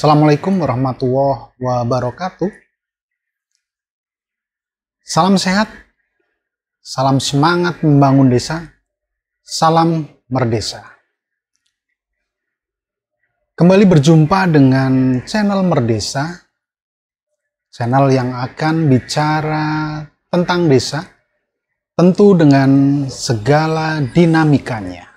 Assalamualaikum warahmatullahi wabarakatuh. Salam sehat, salam semangat membangun desa, salam Merdesa. Kembali berjumpa dengan channel Merdesa, channel yang akan bicara tentang desa, tentu dengan segala dinamikanya.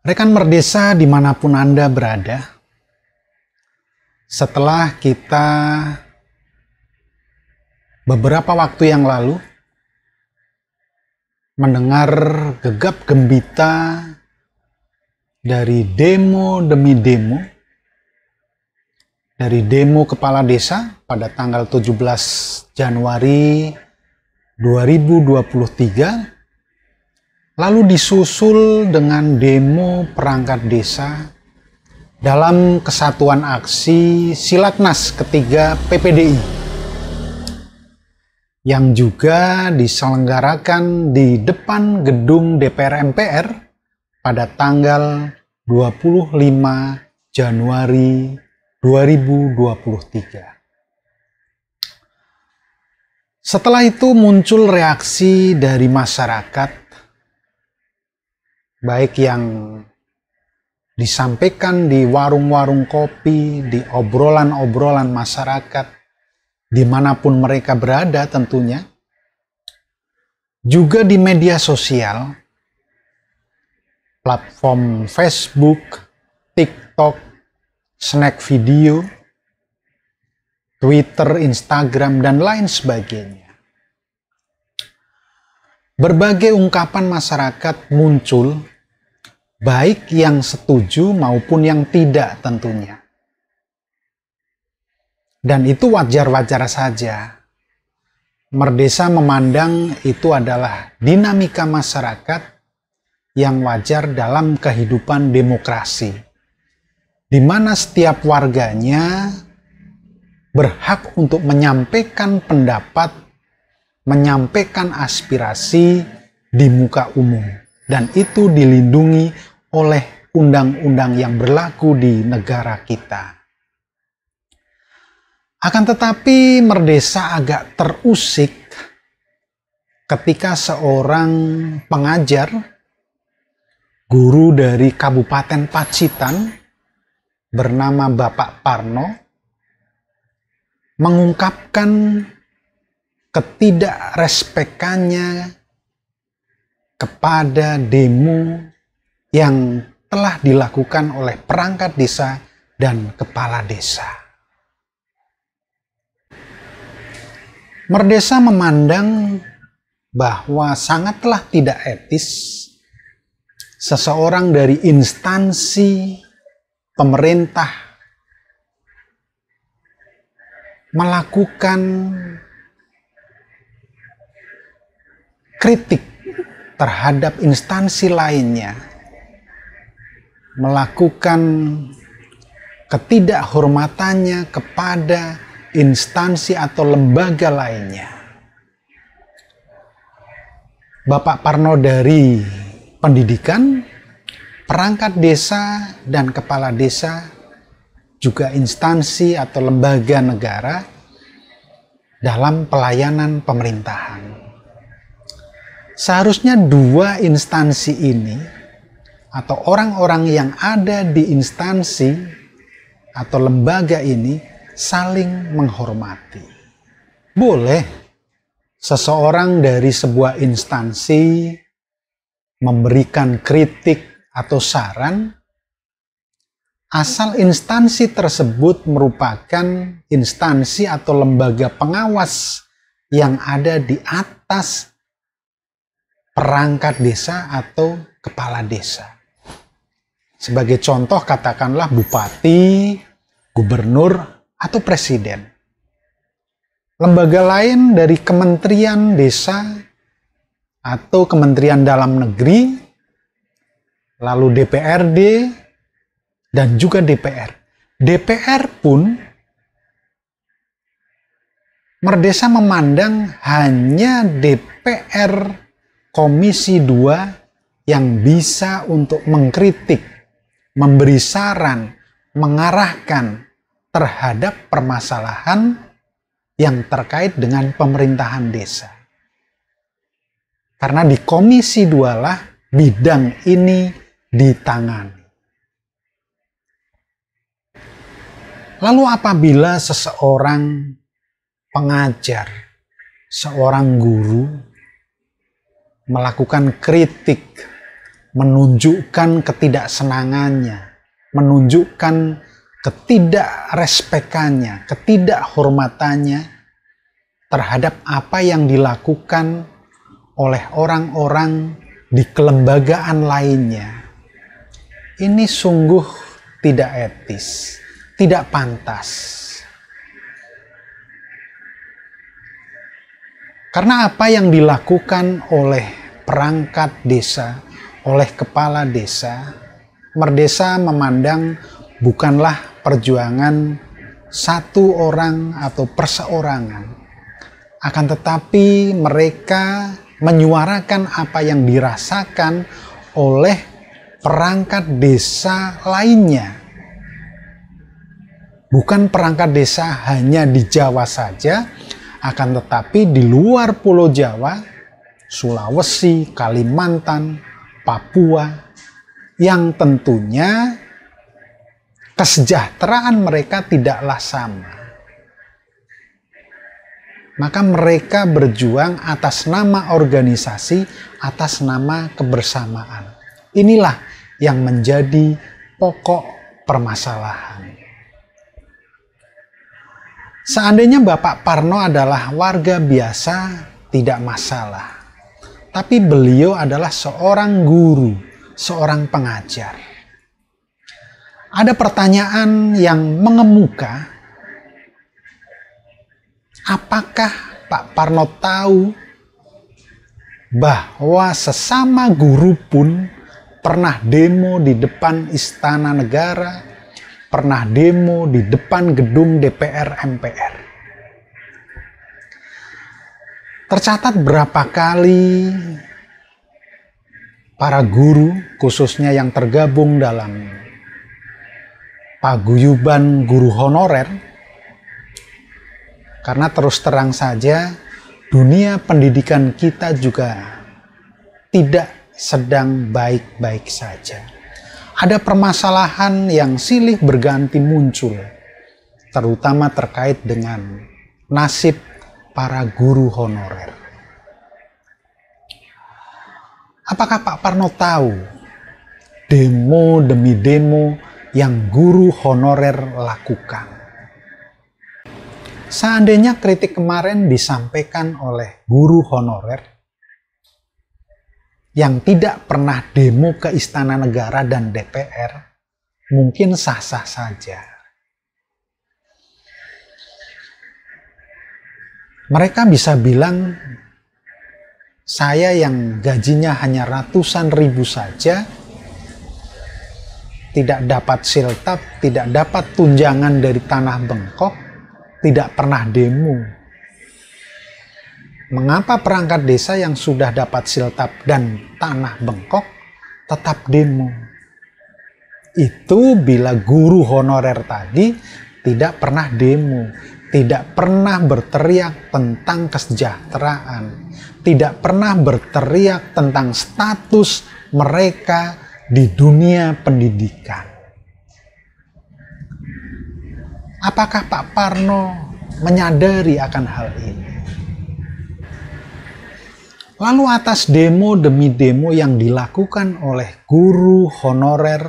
Rekan Merdesa dimanapun Anda berada, setelah kita beberapa waktu yang lalu mendengar gegap gembita dari demo demi demo, dari demo kepala desa pada tanggal 17 Januari 2023, lalu disusul dengan demo perangkat desa dalam kesatuan aksi Silatnas ketiga PPDI yang juga diselenggarakan di depan gedung DPR MPR pada tanggal 25 Januari 2023. Setelah itu muncul reaksi dari masyarakat, baik yang disampaikan di warung-warung kopi, di obrolan-obrolan masyarakat, dimanapun mereka berada tentunya, juga di media sosial, platform Facebook, TikTok, snack video, Twitter, Instagram, dan lain sebagainya. Berbagai ungkapan masyarakat muncul, baik yang setuju maupun yang tidak tentunya. Dan itu wajar-wajar saja. Merdesa memandang itu adalah dinamika masyarakat yang wajar dalam kehidupan demokrasi, di mana setiap warganya berhak untuk menyampaikan pendapat, menyampaikan aspirasi di muka umum, dan itu dilindungi oleh undang-undang yang berlaku di negara kita. Akan tetapi Merdesa agak terusik ketika seorang pengajar, guru dari Kabupaten Pacitan bernama Bapak Parno mengungkapkan ketidakrespekannya kepada demo yang telah dilakukan oleh perangkat desa dan kepala desa. Merdesa memandang bahwa sangatlah tidak etis seseorang dari instansi pemerintah melakukan kritik terhadap instansi lainnya, melakukan ketidakhormatannya kepada instansi atau lembaga lainnya. Bapak Parno dari pendidikan, perangkat desa, dan kepala desa, juga instansi atau lembaga negara dalam pelayanan pemerintahan. Seharusnya dua instansi ini atau orang-orang yang ada di instansi atau lembaga ini saling menghormati. Boleh seseorang dari sebuah instansi memberikan kritik atau saran asal instansi tersebut merupakan instansi atau lembaga pengawas yang ada di atas perangkat desa atau kepala desa. Sebagai contoh katakanlah bupati, gubernur, atau presiden. Lembaga lain dari Kementerian Desa atau Kementerian Dalam Negeri, lalu DPRD, dan juga DPR. DPR pun Merdesa memandang hanya DPR Komisi 2 yang bisa untuk mengkritik, memberi saran, mengarahkan terhadap permasalahan yang terkait dengan pemerintahan desa. Karena di Komisi 2 lah bidang ini ditangani. Lalu apabila seseorang pengajar, seorang guru melakukan kritik, menunjukkan ketidaksenangannya, menunjukkan ketidakrespekannya, ketidakhormatannya terhadap apa yang dilakukan oleh orang-orang di kelembagaan lainnya. Ini sungguh tidak etis, tidak pantas. Karena apa yang dilakukan oleh perangkat desa, oleh kepala desa, Merdesa memandang bukanlah perjuangan satu orang atau perseorangan. Akan tetapi mereka menyuarakan apa yang dirasakan oleh perangkat desa lainnya. Bukan perangkat desa hanya di Jawa saja, akan tetapi di luar Pulau Jawa, Sulawesi, Kalimantan, Papua, yang tentunya kesejahteraan mereka tidaklah sama. Maka mereka berjuang atas nama organisasi, atas nama kebersamaan. Inilah yang menjadi pokok permasalahan. Seandainya Bapak Parno adalah warga biasa, tidak masalah. Tapi beliau adalah seorang guru, seorang pengajar. Ada pertanyaan yang mengemuka. Apakah Pak Parno tahu bahwa sesama guru pun pernah demo di depan Istana Negara, pernah demo di depan gedung DPR MPR? Tercatat berapa kali para guru, khususnya yang tergabung dalam paguyuban guru honorer, karena terus terang saja dunia pendidikan kita juga tidak sedang baik-baik saja. Ada permasalahan yang silih berganti muncul, terutama terkait dengan nasib para guru honorer. Apakah Pak Parno tahu demo demi demo yang guru honorer lakukan? Seandainya kritik kemarin disampaikan oleh guru honorer yang tidak pernah demo ke Istana Negara dan DPR, mungkin sah-sah saja. Mereka bisa bilang, saya yang gajinya hanya ratusan ribu saja, tidak dapat siltap, tidak dapat tunjangan dari tanah bengkok, tidak pernah demo. Mengapa perangkat desa yang sudah dapat siltap dan tanah bengkok tetap demo? Itu bila guru honorer tadi tidak pernah demo, tidak pernah berteriak tentang kesejahteraan, tidak pernah berteriak tentang status mereka di dunia pendidikan. Apakah Pak Parno menyadari akan hal ini? Lalu atas demo demi demo yang dilakukan oleh guru honorer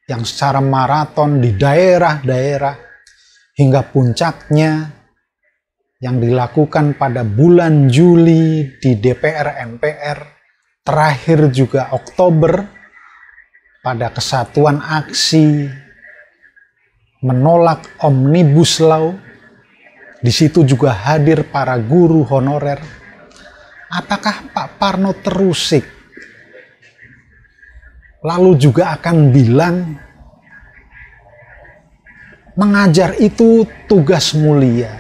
yang secara maraton di daerah-daerah hingga puncaknya yang dilakukan pada bulan Juli di DPR MPR, terakhir juga Oktober pada kesatuan aksi menolak Omnibus Law. Di situ juga hadir para guru honorer. Apakah Pak Parno terusik lalu juga akan bilang mengajar itu tugas mulia,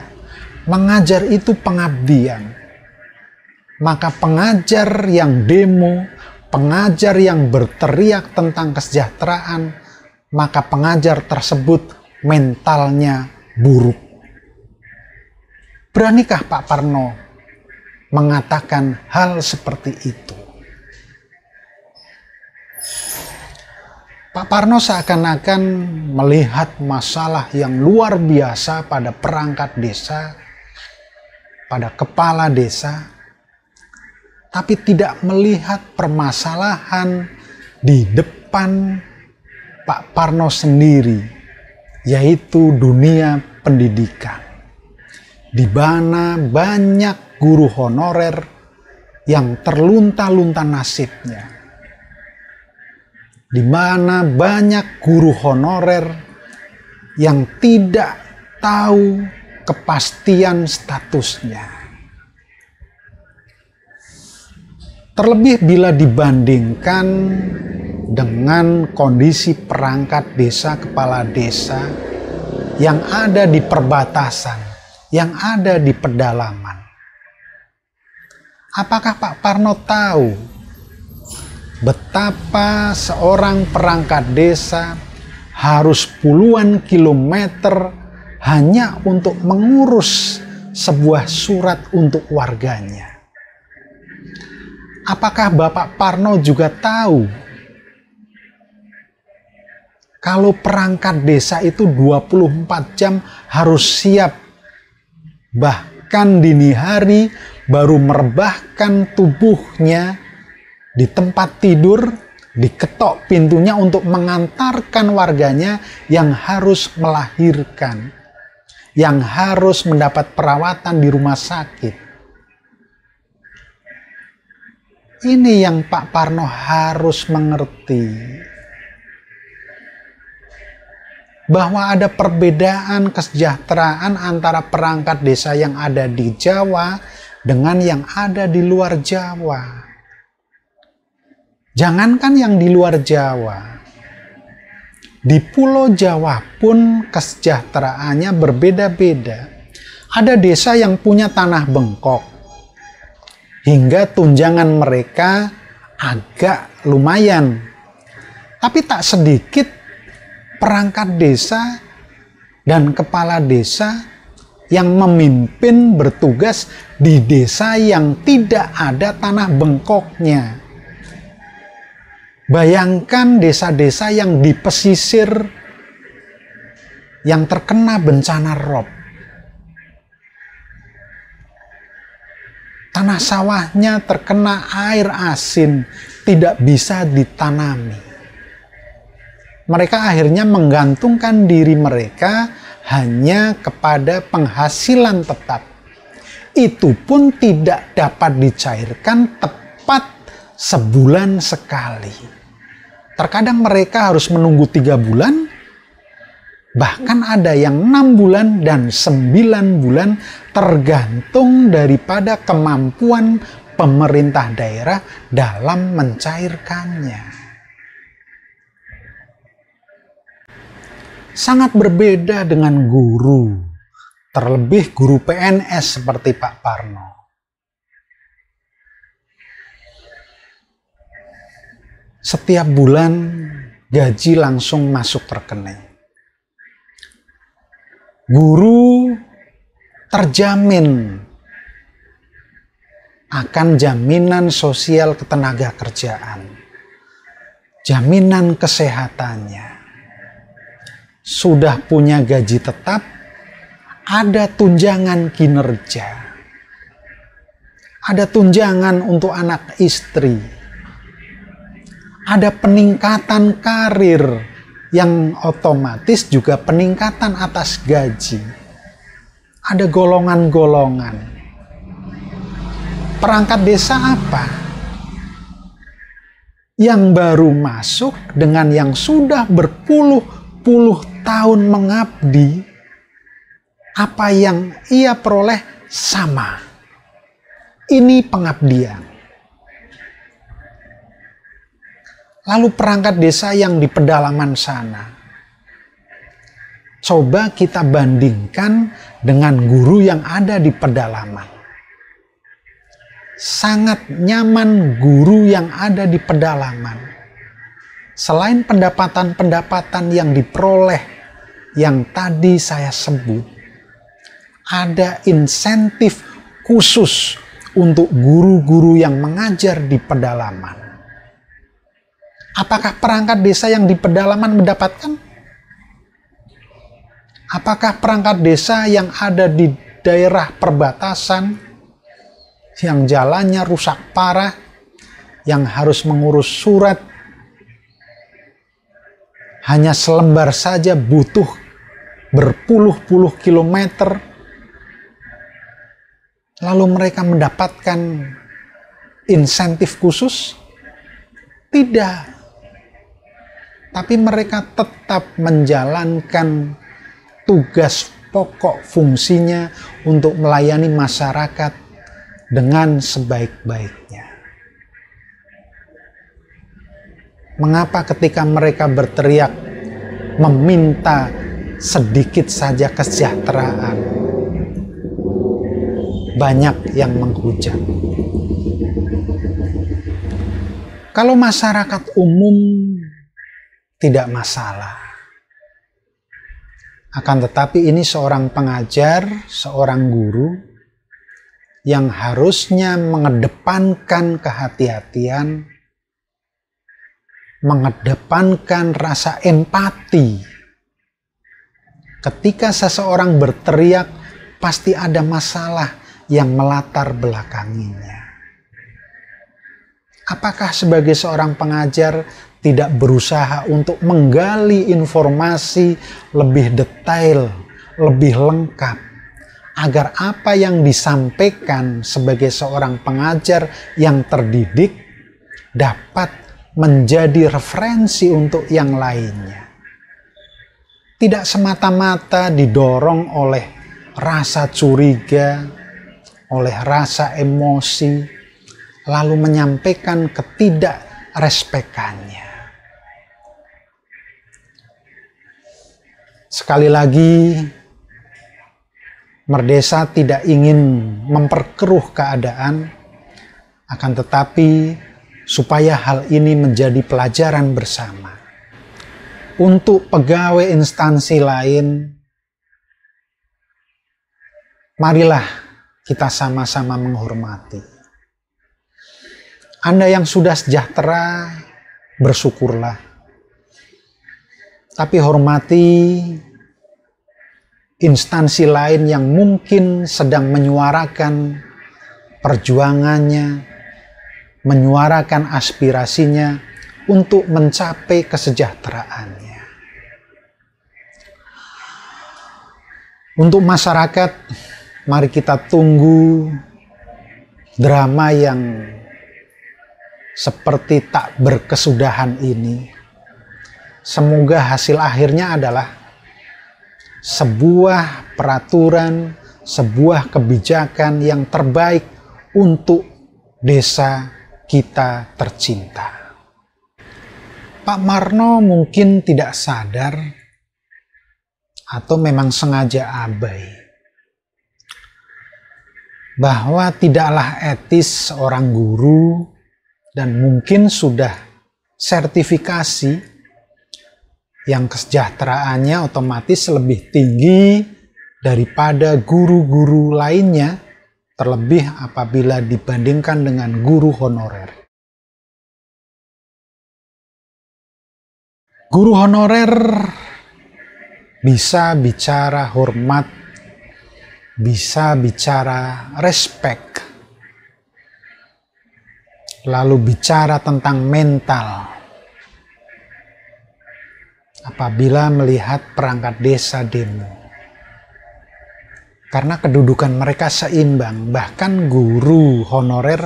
mengajar itu pengabdian, maka pengajar yang demo, pengajar yang berteriak tentang kesejahteraan, maka pengajar tersebut mentalnya buruk. Beranikah Pak Parno mengatakan hal seperti itu? Pak Parno seakan-akan melihat masalah yang luar biasa pada perangkat desa, pada kepala desa, tapi tidak melihat permasalahan di depan Pak Parno sendiri, yaitu dunia pendidikan, di mana banyak guru honorer yang terlunta-lunta nasibnya, di mana banyak guru honorer yang tidak tahu kepastian statusnya. Terlebih bila dibandingkan dengan kondisi perangkat desa, kepala desa yang ada di perbatasan, yang ada di pedalaman. Apakah Pak Parno tahu betapa seorang perangkat desa harus puluhan kilometer hanya untuk mengurus sebuah surat untuk warganya? Apakah Bapak Parno juga tahu kalau perangkat desa itu 24 jam harus siap, bahkan dini hari baru merebahkan tubuhnya di tempat tidur, diketok pintunya untuk mengantarkan warganya yang harus melahirkan, yang harus mendapat perawatan di rumah sakit. Ini yang Pak Parno harus mengerti, bahwa ada perbedaan kesejahteraan antara perangkat desa yang ada di Jawa dengan yang ada di luar Jawa. Jangankan yang di luar Jawa, di Pulau Jawa pun kesejahteraannya berbeda-beda. Ada desa yang punya tanah bengkok, hingga tunjangan mereka agak lumayan. Tapi tak sedikit perangkat desa dan kepala desa yang memimpin bertugas di desa yang tidak ada tanah bengkoknya. Bayangkan desa-desa yang di pesisir yang terkena bencana rob. Tanah sawahnya terkena air asin, tidak bisa ditanami. Mereka akhirnya menggantungkan diri mereka hanya kepada penghasilan tetap. Itu pun tidak dapat dicairkan tepat sebulan sekali. Terkadang mereka harus menunggu 3 bulan, bahkan ada yang 6 bulan dan 9 bulan, tergantung daripada kemampuan pemerintah daerah dalam mencairkannya. Sangat berbeda dengan guru, terlebih guru PNS seperti Pak Parno. Setiap bulan gaji langsung masuk rekening. Guru terjamin akan jaminan sosial ketenaga kerjaan, jaminan kesehatannya. Sudah punya gaji tetap, ada tunjangan kinerja, ada tunjangan untuk anak istri, ada peningkatan karir yang otomatis juga peningkatan atas gaji. Ada golongan-golongan. Perangkat desa apa? Yang baru masuk dengan yang sudah berpuluh-puluh tahun mengabdi, apa yang ia peroleh sama. Ini pengabdian. Lalu perangkat desa yang di pedalaman sana, coba kita bandingkan dengan guru yang ada di pedalaman. sangat nyaman guru yang ada di pedalaman. Selain pendapatan-pendapatan yang diperoleh yang tadi saya sebut, ada insentif khusus untuk guru-guru yang mengajar di pedalaman. Apakah perangkat desa yang di pedalaman mendapatkan? Apakah perangkat desa yang ada di daerah perbatasan, yang jalannya rusak parah, yang harus mengurus surat, hanya selembar saja butuh berpuluh-puluh kilometer, lalu mereka mendapatkan insentif khusus? Tidak. Tapi mereka tetap menjalankan tugas pokok fungsinya untuk melayani masyarakat dengan sebaik-baiknya. Mengapa ketika mereka berteriak meminta sedikit saja kesejahteraan, banyak yang menghujat? Kalau masyarakat umum tidak masalah. Akan tetapi ini seorang pengajar, seorang guru yang harusnya mengedepankan kehati-hatian, mengedepankan rasa empati. Ketika seseorang berteriak, pasti ada masalah yang melatar belakanginya. Apakah sebagai seorang pengajar tidak berusaha untuk menggali informasi lebih detail, lebih lengkap, agar apa yang disampaikan sebagai seorang pengajar yang terdidik dapat menjadi referensi untuk yang lainnya? Tidak semata-mata didorong oleh rasa curiga, oleh rasa emosi, lalu menyampaikan ketidakrespekannya. Sekali lagi, Merdesa tidak ingin memperkeruh keadaan, akan tetapi supaya hal ini menjadi pelajaran bersama. Untuk pegawai instansi lain, marilah kita sama-sama menghormati. Anda yang sudah sejahtera, bersyukurlah. Tapi hormati instansi lain yang mungkin sedang menyuarakan perjuangannya, menyuarakan aspirasinya untuk mencapai kesejahteraannya. Untuk masyarakat, mari kita tunggu drama yang seperti tak berkesudahan ini. Semoga hasil akhirnya adalah sebuah peraturan, sebuah kebijakan yang terbaik untuk desa kita tercinta. Pak Marno mungkin tidak sadar atau memang sengaja abai bahwa tidaklah etis seorang guru dan mungkin sudah sertifikasi yang kesejahteraannya otomatis lebih tinggi daripada guru-guru lainnya, terlebih apabila dibandingkan dengan guru honorer. Guru honorer bisa bicara hormat, bisa bicara respect, lalu bicara tentang mental. Apabila melihat perangkat desa demo, karena kedudukan mereka seimbang, bahkan guru honorer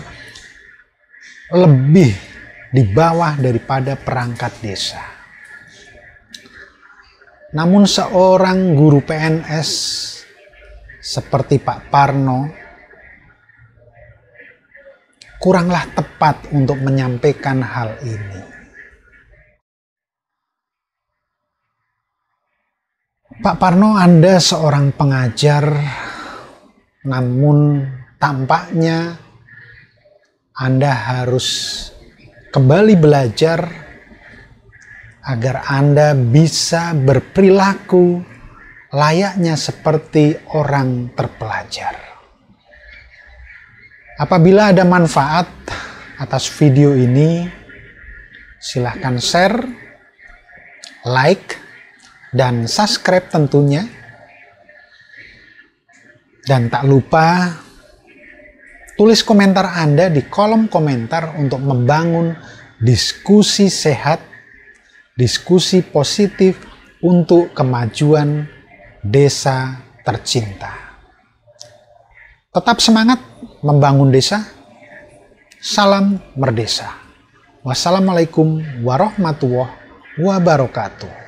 lebih di bawah daripada perangkat desa. Namun seorang guru PNS seperti Pak Parno kuranglah tepat untuk menyampaikan hal ini. Pak Parno, Anda seorang pengajar, namun tampaknya Anda harus kembali belajar agar Anda bisa berperilaku layaknya seperti orang terpelajar. Apabila ada manfaat atas video ini, silahkan share, like, dan subscribe tentunya. Dan tak lupa tulis komentar Anda di kolom komentar untuk membangun diskusi sehat, diskusi positif untuk kemajuan desa tercinta. Tetap semangat membangun desa. Salam Merdesa. Wassalamualaikum warahmatullahi wabarakatuh.